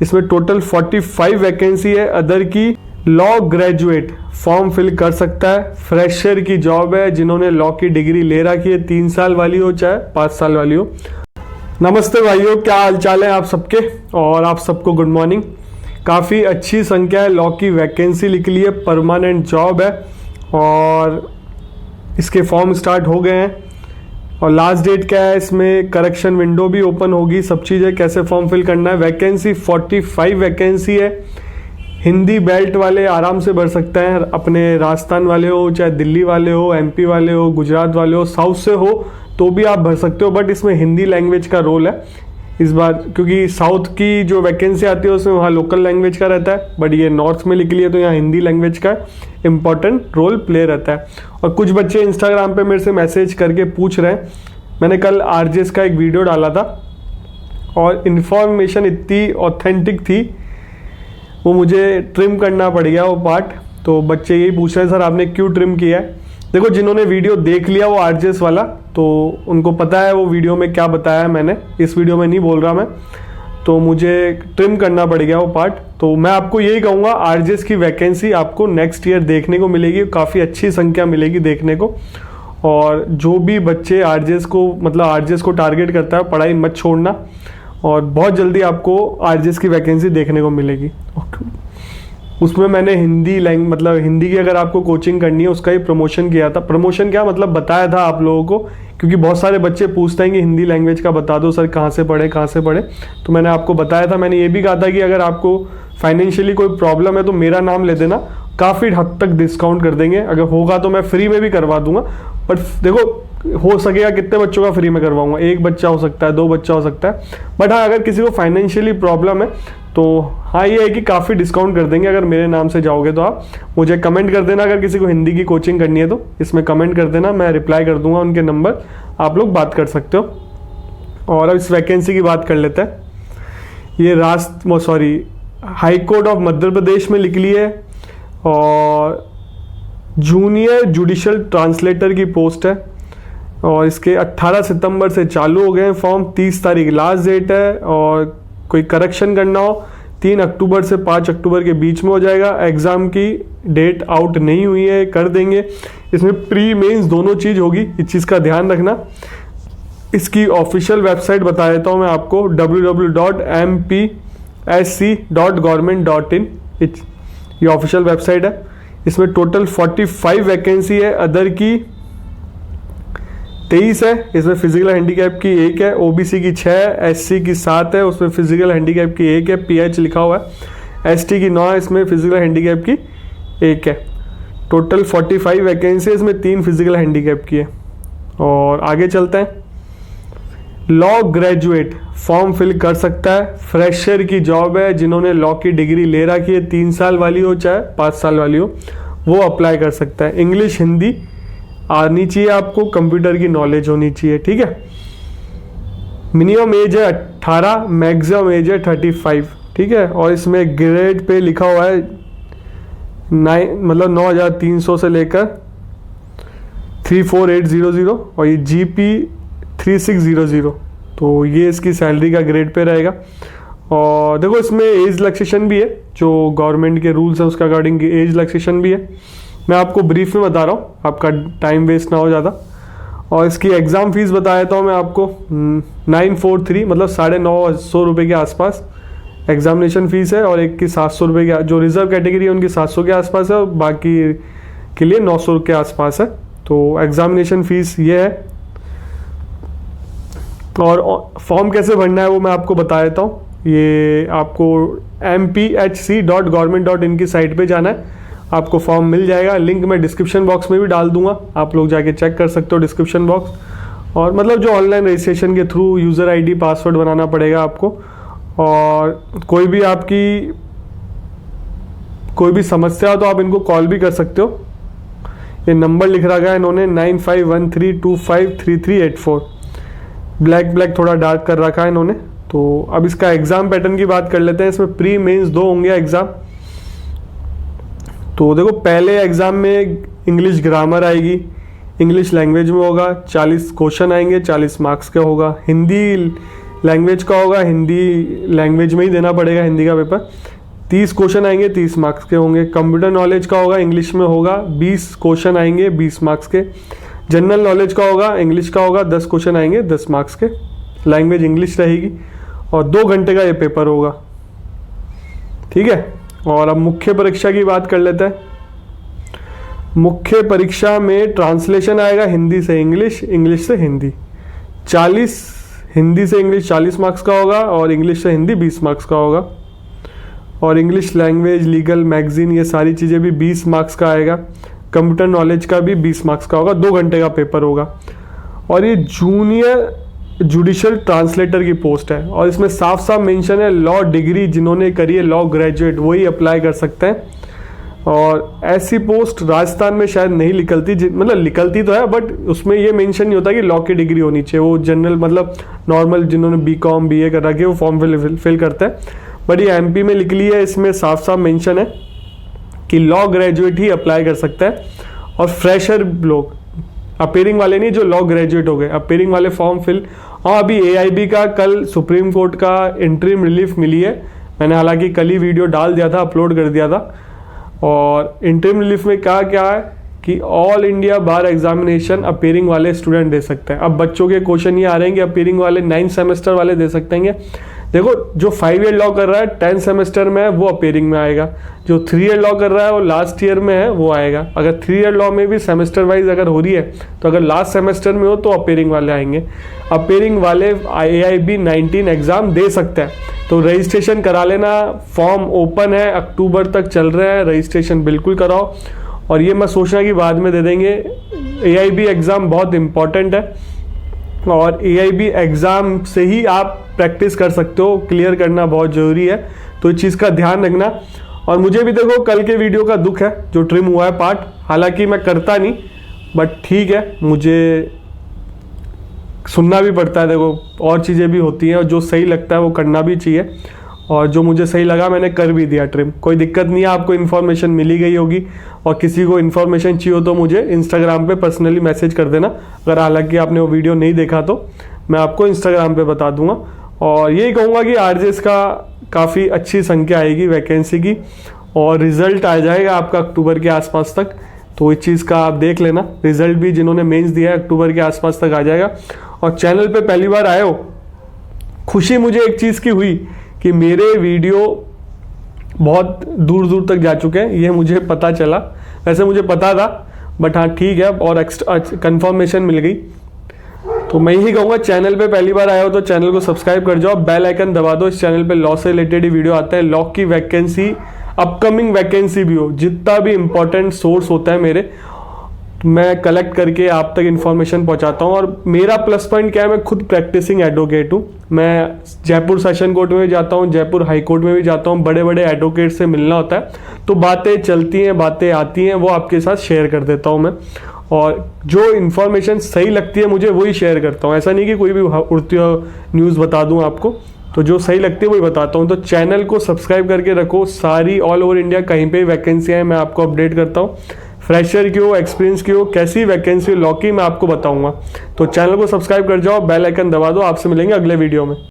इसमें total 45 vacancy है। Other की लॉ ग्रेजुएट फॉर्म फिल कर सकता है। फ्रेशर की जॉब है, जिन्होंने लॉ की डिग्री ले रखी है, 3 साल वाली हो चाहे 5 साल वाली हो। नमस्ते भाइयों, क्या हालचाल है आप सबके, और आप सबको गुड मॉर्निंग। काफ़ी अच्छी संख्या है, लॉ की वैकेंसी निकली है, परमानेंट जॉब है और इसके फॉर्म स्टार्ट हो गए हैं। और लास्ट डेट क्या है, इसमें करेक्शन विंडो भी ओपन होगी, सब चीज़ें कैसे फॉर्म फिल करना है। वैकेंसी 45 वैकेंसी है। हिंदी बेल्ट वाले आराम से भर सकते हैं, अपने राजस्थान वाले हो चाहे दिल्ली वाले हो, एमपी वाले हो, गुजरात वाले हो, साउथ से हो तो भी आप भर सकते हो। बट इसमें हिंदी लैंग्वेज का रोल है इस बार, क्योंकि साउथ की जो वैकेंसी आती है उसमें वहाँ लोकल लैंग्वेज का रहता है, बट ये नॉर्थ में निकली है तो यहाँ हिंदी लैंग्वेज का इंपॉर्टेंट रोल प्ले रहता है। और कुछ बच्चे इंस्टाग्राम पे मेरे से मैसेज करके पूछ रहे हैं, मैंने कल आरजेएस का एक वीडियो डाला था और इन्फॉर्मेशन इतनी ऑथेंटिक थी, वो मुझे ट्रिम करना पड़ गया वो पार्ट। तो बच्चे यही पूछ रहे हैं, सर आपने क्यों ट्रिम किया है। देखो, जिन्होंने वीडियो देख लिया वो आरजेएस वाला, तो उनको पता है वो वीडियो में क्या बताया है मैंने, इस वीडियो में नहीं बोल रहा मैं, तो मुझे ट्रिम करना पड़ गया वो पार्ट। तो मैं आपको यही कहूँगा, आरजेएस की वैकेंसी आपको नेक्स्ट ईयर देखने को मिलेगी, काफ़ी अच्छी संख्या मिलेगी देखने को। और जो भी बच्चे आरजेएस को टारगेट करता है, पढ़ाई मत छोड़ना, और बहुत जल्दी आपको आरजेएस की वैकेंसी देखने को मिलेगी। उसमें मैंने हिंदी की अगर आपको कोचिंग करनी है उसका ही प्रमोशन किया था। प्रमोशन क्या मतलब, बताया था आप लोगों को, क्योंकि बहुत सारे बच्चे पूछते हैं कि हिंदी लैंग्वेज का बता दो सर, कहाँ से पढ़े। तो मैंने आपको बताया था। मैंने ये भी कहा था कि अगर आपको फाइनेंशियली कोई प्रॉब्लम है तो मेरा नाम ले देना, काफ़ी हद तक डिस्काउंट कर देंगे। अगर होगा तो मैं फ्री में भी करवा दूंगा, बट देखो हो सकेगा कितने बच्चों का फ्री में करवाऊंगा, 1 बच्चा हो सकता है, 2 बच्चा हो सकता है। बट हाँ, अगर किसी को फाइनेंशियली प्रॉब्लम है तो हाँ, ये है कि काफ़ी डिस्काउंट कर देंगे अगर मेरे नाम से जाओगे तो। आप मुझे कमेंट कर देना, अगर किसी को हिंदी की कोचिंग करनी है तो इसमें कमेंट कर देना, मैं रिप्लाई कर दूंगा, उनके नंबर आप लोग बात कर सकते हो। और अब इस वैकेंसी की बात कर लेते हैं। ये high court of Madhya Pradesh में निकली है और जूनियर जुडिशल ट्रांसलेटर की पोस्ट है, और इसके 18 सितंबर से चालू हो गए हैं फॉर्म। 30 तारीख लास्ट डेट है, और कोई करेक्शन करना हो 3 अक्टूबर से 5 अक्टूबर के बीच में हो जाएगा। एग्ज़ाम की डेट आउट नहीं हुई है, कर देंगे। इसमें प्री मेंस दोनों चीज़ होगी, इस चीज़ का ध्यान रखना। इसकी ऑफिशियल वेबसाइट बता देता हूँ मैं आपको, www.mpsc.government.in, ये ऑफिशियल वेबसाइट है। इसमें टोटल 45 वैकेंसी है। अदर की 23 है, इसमें फिजिकल हैंडीकैप की 1 है, ओबीसी की 6 है, एससी की 7 है, उसमें फिजिकल हैंडीकैप की 1 है, पीएच लिखा हुआ है, एसटी की 9 है, इसमें फिजिकल हैंडीकैप की 1 है। टोटल 45 वैकेंसी, इसमें 3 फिजिकल हैंडीकैप की है। और आगे चलते हैं। लॉ ग्रेजुएट फॉर्म फिल कर सकता है। फ्रेशर की जॉब है, जिन्होंने लॉ की डिग्री ले रखी है, 3 साल वाली हो चाहे 5 साल वाली हो, वो अप्लाई कर सकता है। इंग्लिश हिंदी आनी चाहिए आपको, कंप्यूटर की नॉलेज होनी चाहिए, ठीक है। मिनिमम एज है 18, मैक्सिमम एज है 35, ठीक है। और इसमें ग्रेड पे लिखा हुआ है 9,300 से लेकर 34800, और ये जीपी 3600, तो ये इसकी सैलरी का ग्रेड पे रहेगा। और देखो, इसमें एज रिलैक्सेशन भी है, जो गवर्नमेंट के रूल्स है उसके अकॉर्डिंग एज रिलैक्सेशन भी है। मैं आपको ब्रीफ में बता रहा हूँ, आपका टाइम वेस्ट ना हो ज़्यादा। और इसकी एग्ज़ाम फीस बता देता हूँ मैं आपको, 943 मतलब 950 रुपये के आसपास एग्जामिनेशन फ़ीस है, और एक की 700 रुपये के, जो रिजर्व कैटेगरी है उनकी 700 के आसपास है, और बाकी के लिए 900 के आसपास है। तो एग्जामिनेशन फ़ीस ये है। और फॉर्म कैसे भरना है वो मैं आपको बता देता हूँ। ये आपको mpsc.government.in की साइट पे जाना है, आपको फॉर्म मिल जाएगा। लिंक मैं डिस्क्रिप्शन बॉक्स में भी डाल दूंगा, आप लोग जाके चेक कर सकते हो डिस्क्रिप्शन बॉक्स। और मतलब जो ऑनलाइन रजिस्ट्रेशन के थ्रू यूज़र आईडी पासवर्ड बनाना पड़ेगा आपको। और कोई भी समस्या हो तो आप इनको कॉल भी कर सकते हो। ये नंबर लिख रखा है इन्होंने 9513253384, ब्लैक थोड़ा डार्क कर रखा है इन्होंने। तो अब इसका एग्ज़ाम पैटर्न की बात कर लेते हैं। इसमें प्री मेंस 2 होंगे एग्ज़ाम। तो देखो, पहले एग्ज़ाम में इंग्लिश ग्रामर आएगी, इंग्लिश लैंग्वेज में होगा, 40 क्वेश्चन आएंगे, 40 मार्क्स का होगा। हिंदी लैंग्वेज का होगा, हिंदी लैंग्वेज में ही देना पड़ेगा हिंदी का पेपर। 30 क्वेश्चन आएंगे, 30 मार्क्स के होंगे। कंप्यूटर नॉलेज का होगा, इंग्लिश में होगा, 20 क्वेश्चन आएंगे, 20 मार्क्स के। जनरल नॉलेज का होगा, इंग्लिश का होगा, 10 क्वेश्चन आएंगे, 10 मार्क्स के। लैंग्वेज इंग्लिश रहेगी और 2 घंटे का ये पेपर होगा, ठीक है। और अब मुख्य परीक्षा की बात कर लेते हैं। मुख्य परीक्षा में ट्रांसलेशन आएगा हिंदी से इंग्लिश, इंग्लिश से हिंदी। 40 हिंदी से इंग्लिश 40 मार्क्स का होगा और इंग्लिश से हिंदी 20 मार्क्स का होगा। और इंग्लिश लैंग्वेज, लीगल, मैगजीन, ये सारी चीज़ें भी 20 मार्क्स का आएगा। कंप्यूटर नॉलेज का भी 20 मार्क्स का होगा। 2 घंटे का पेपर होगा। और ये जूनियर जुडिशियल ट्रांसलेटर की पोस्ट है और इसमें साफ साफ मेंशन है लॉ डिग्री जिन्होंने करी है, लॉ ग्रेजुएट, वही अप्लाई कर सकते हैं। और ऐसी पोस्ट राजस्थान में शायद नहीं निकलती, मतलब निकलती तो है बट उसमें ये मेंशन नहीं होता कि लॉ की डिग्री होनी चाहिए। वो जनरल मतलब नॉर्मल जिन्होंने बीकॉम बीए कर रखी है वो फॉर्म फिल करते हैं। बट ये एमपी में निकली है, इसमें साफ साफ मेंशन है कि लॉ ग्रेजुएट ही अप्लाई कर सकता है। और फ्रेशर लोग, अपेयरिंग वाले नहीं, जो लॉ ग्रेजुएट हो गए, अपेयरिंग वाले फॉर्म फिल। हाँ, अभी एआईबी का कल सुप्रीम कोर्ट का इंटरिम रिलीफ मिली है। मैंने हालांकि कल ही वीडियो डाल दिया था, अपलोड कर दिया था। और इंटरिम रिलीफ में क्या क्या है कि ऑल इंडिया बार एग्जामिनेशन अपेयरिंग वाले स्टूडेंट दे सकते हैं। अब बच्चों के क्वेश्चन ये आ रहे हैं कि अपेयरिंग वाले 9th सेमेस्टर वाले दे सकते हैं। देखो, जो 5 ईयर लॉ कर रहा है 10th सेमेस्टर में है वो अपेयरिंग में आएगा। जो 3 ईयर लॉ कर रहा है वो लास्ट ईयर में है वो आएगा। अगर 3 ईयर लॉ में भी सेमेस्टर वाइज अगर हो रही है तो अगर लास्ट सेमेस्टर में हो तो अपेयरिंग वाले आएंगे। अपेयरिंग वाले AIB 19 एग्जाम दे सकते हैं, तो रजिस्ट्रेशन करा लेना। फॉर्म ओपन है, अक्टूबर तक चल रहे हैं, रजिस्ट्रेशन बिल्कुल कराओ। और ये मैं सोचना कि बाद में दे देंगे। AIB एग्ज़ाम बहुत इंपॉर्टेंट है और AIB एग्ज़ाम से ही आप प्रैक्टिस कर सकते हो, क्लियर करना बहुत ज़रूरी है, तो इस चीज़ का ध्यान रखना। और मुझे भी देखो कल के वीडियो का दुख है जो ट्रिम हुआ है पार्ट, हालांकि मैं करता नहीं बट ठीक है, मुझे सुनना भी पड़ता है। देखो और चीज़ें भी होती हैं और जो सही लगता है वो करना भी चाहिए। और जो मुझे सही लगा मैंने कर भी दिया ट्रिम, कोई दिक्कत नहीं है। आपको इन्फॉर्मेशन मिली गई होगी और किसी को इन्फॉर्मेशन चाहिए हो तो मुझे इंस्टाग्राम पे पर्सनली मैसेज कर देना। अगर हालांकि आपने वो वीडियो नहीं देखा तो मैं आपको इंस्टाग्राम पे बता दूंगा। और यही कहूँगा कि RJS का काफ़ी अच्छी संख्या आएगी वैकेंसी की और रिजल्ट आ जाएगा आपका अक्टूबर के आसपास तक, तो इस चीज़ का आप देख लेना। रिजल्ट भी जिन्होंने मेंस दिया है अक्टूबर के आसपास तक आ जाएगा। और चैनल पे पहली बार आए हो, खुशी मुझे एक चीज़ की हुई कि मेरे वीडियो बहुत दूर दूर तक जा चुके हैं, ये मुझे पता चला। वैसे मुझे पता था बट हाँ ठीक है, और कंफर्मेशन मिल गई। तो मैं यही कहूँगा, चैनल पे पहली बार आए हो तो चैनल को सब्सक्राइब कर जाओ, बेल आइकन दबा दो। इस चैनल पे लॉ से रिलेटेड ही वीडियो आता है। लॉ की वैकेंसी, अपकमिंग वैकेंसी भी हो, जितना भी इंपॉर्टेंट सोर्स होता है मेरे, मैं कलेक्ट करके आप तक इन्फॉर्मेशन पहुंचाता हूं। और मेरा प्लस पॉइंट क्या है, मैं खुद प्रैक्टिसिंग एडवोकेट हूं। मैं जयपुर सेशन कोर्ट में भी जाता हूं, जयपुर हाई कोर्ट में भी जाता हूं, बड़े बड़े एडवोकेट से मिलना होता है, तो बातें चलती हैं, बातें आती हैं, वो आपके साथ शेयर कर देता हूं मैं। और जो इन्फॉर्मेशन सही लगती है मुझे वही शेयर करता हूँ। ऐसा नहीं कि कोई भी उड़ती न्यूज़ बता दूँ आपको, तो जो सही लगती है वही बताता हूँ। तो चैनल को सब्सक्राइब करके रखो। सारी ऑल ओवर इंडिया कहीं पे वैकेंसियाँ हैं मैं आपको अपडेट करता हूँ। फ्रेशर की हो, एक्सपीरियंस की हो, कैसी वैकेंसी लॉ की मैं आपको बताऊंगा। तो चैनल को सब्सक्राइब कर जाओ, बेल आइकन दबा दो। आपसे मिलेंगे अगले वीडियो में।